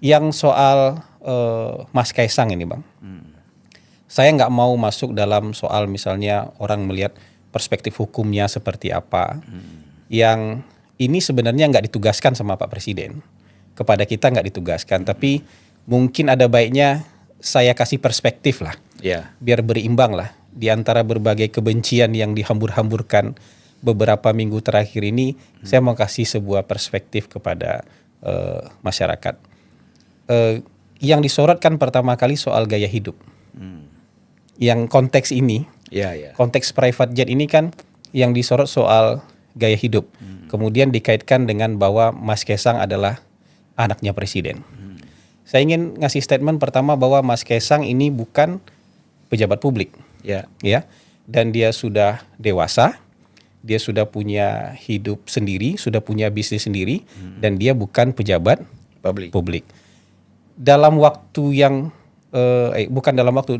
Yang soal Mas Kaisang ini Bang, saya nggak mau masuk dalam soal misalnya orang melihat perspektif hukumnya seperti apa. Yang ini sebenarnya nggak ditugaskan sama Pak Presiden. Kepada kita nggak ditugaskan, tapi mungkin ada baiknya saya kasih perspektif lah. Ya. Biar berimbang lah di antara berbagai kebencian yang dihambur-hamburkan beberapa minggu terakhir ini. Saya mau kasih sebuah perspektif kepada masyarakat. Yang disorotkan pertama kali soal gaya hidup. Yang konteks ini, konteks private jet ini kan yang disorot soal gaya hidup. Kemudian dikaitkan dengan bahwa Mas Kaisang adalah anaknya presiden. Saya ingin ngasih statement pertama bahwa Mas Kaisang ini bukan pejabat publik. Ya. Dan dia sudah dewasa, dia sudah punya hidup sendiri, sudah punya bisnis sendiri, dan dia bukan pejabat publik. Dalam waktu yang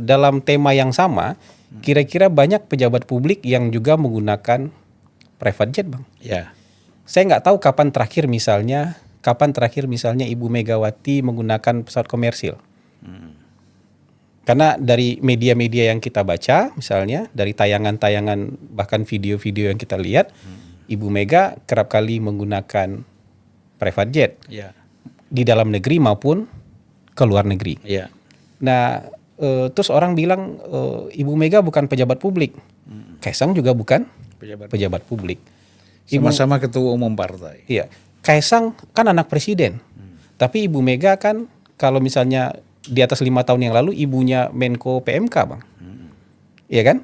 dalam tema yang sama, kira-kira banyak pejabat publik yang juga menggunakan private jet, Bang. Ya. Saya nggak tahu kapan terakhir misalnya Ibu Megawati menggunakan pesawat komersil. Karena dari media-media yang kita baca, misalnya dari tayangan-tayangan bahkan video-video yang kita lihat, Ibu Mega kerap kali menggunakan private jet di dalam negeri maupun ke luar negeri. Nah, terus orang bilang Ibu Mega bukan pejabat publik, Kaisang juga bukan pejabat publik. Sama-sama ketua umum partai. Iya, Kaisang kan anak presiden, tapi Ibu Mega kan kalau misalnya di atas 5 tahun yang lalu ibunya Menko PMK, Bang. Iya kan?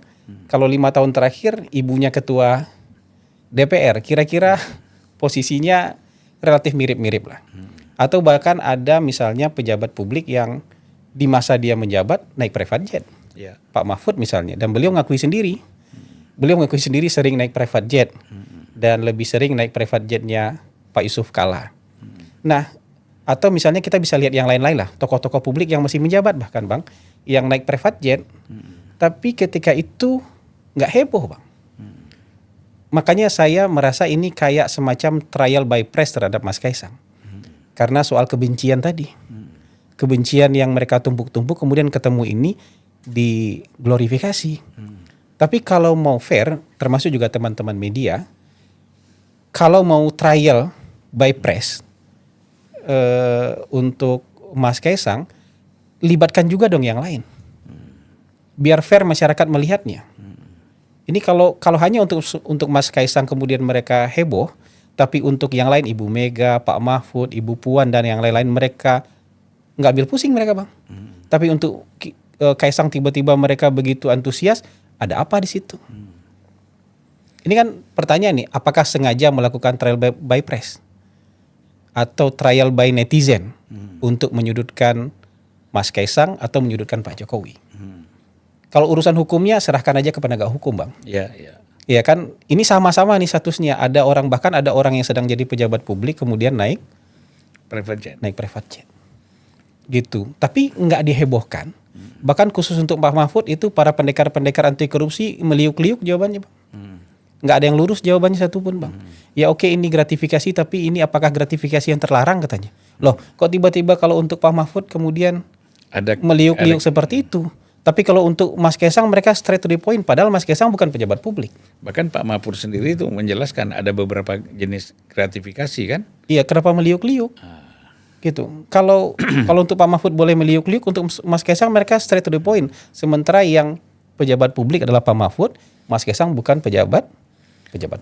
Kalau 5 tahun terakhir ibunya ketua DPR, kira-kira posisinya relatif mirip-mirip lah. Atau bahkan ada misalnya pejabat publik yang di masa dia menjabat naik private jet. Pak Mahfud misalnya, dan beliau ngakui sendiri. Beliau mengakui sendiri sering naik private jet. Dan lebih sering naik private jetnya Pak Yusuf Kalla. Nah, atau misalnya kita bisa lihat yang lain-lain lah, tokoh-tokoh publik yang masih menjabat bahkan, Bang, yang naik private jet, tapi ketika itu nggak heboh, Bang. Makanya saya merasa ini kayak semacam trial by press terhadap Mas Kaisang. Karena soal kebencian tadi. Kebencian yang mereka tumpuk-tumpuk kemudian ketemu ini diglorifikasi. Tapi kalau mau fair, termasuk juga teman-teman media, kalau mau trial by press untuk Mas Kaisang, libatkan juga dong yang lain. Biar fair masyarakat melihatnya. Ini kalau hanya untuk Mas Kaisang kemudian mereka heboh, tapi untuk yang lain Ibu Mega, Pak Mahfud, Ibu Puan dan yang lain-lain mereka nggak ambil pusing mereka, Bang. Tapi untuk Kaisang tiba-tiba mereka begitu antusias, ada apa di situ? Ini kan pertanyaan nih, apakah sengaja melakukan trial by press? Atau trial by netizen untuk menyudutkan Mas Kaisang atau menyudutkan Pak Jokowi? Kalau urusan hukumnya serahkan aja ke penegak hukum, Bang. Iya kan, ini sama-sama nih statusnya. Bahkan ada orang yang sedang jadi pejabat publik kemudian naik private jet. Gitu. Tapi nggak dihebohkan. Bahkan khusus untuk Pak Mahfud itu para pendekar-pendekar anti korupsi meliuk-liuk jawabannya, Bang. Nggak ada yang lurus jawabannya satupun, Bang. Ya oke, ini gratifikasi, tapi ini apakah gratifikasi yang terlarang katanya? Loh, kok tiba-tiba kalau untuk Pak Mahfud kemudian ada meliuk-liuk seperti itu? Tapi kalau untuk Mas Kaisang mereka straight to the point, padahal Mas Kaisang bukan pejabat publik. Bahkan Pak Mahfud sendiri itu menjelaskan ada beberapa jenis gratifikasi kan? Iya, kenapa meliuk-liuk? Gitu. Kalau untuk Pak Mahfud boleh meliuk-liuk, untuk Mas Kaisang mereka straight to the point. Sementara yang pejabat publik adalah Pak Mahfud, Mas Kaisang bukan pejabat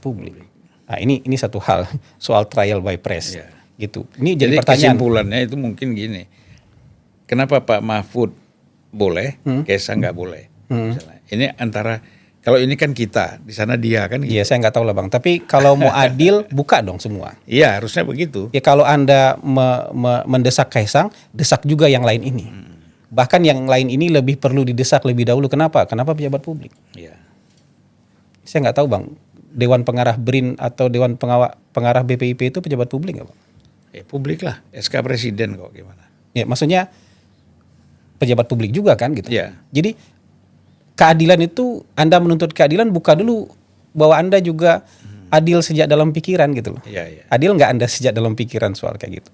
publik. Nah, ini satu hal soal trial by press. Gitu. Ini jadi pertanyaan. Kesimpulannya itu mungkin gini. Kenapa Pak Mahfud boleh, Kaisang nggak boleh? Misalnya. Ini antara, kalau ini kan kita, di sana dia kan. Iya, saya nggak tahu lah, Bang. Tapi kalau mau adil, buka dong semua. Iya, harusnya begitu. Ya kalau Anda mendesak Kaisang, desak juga yang lain ini. Bahkan yang lain ini lebih perlu didesak lebih dahulu. Kenapa? Kenapa pejabat publik? Iya. Saya nggak tahu, Bang. Dewan Pengarah BRIN atau Dewan Pengarah BPIP itu pejabat publik nggak, Bang? Publik lah, SK Presiden kok gimana? Ya, maksudnya pejabat publik juga kan gitu. Ya. Jadi keadilan itu, Anda menuntut keadilan, buka dulu bahwa Anda juga adil sejak dalam pikiran gitu loh. Ya. Adil nggak Anda sejak dalam pikiran soal kayak gitu.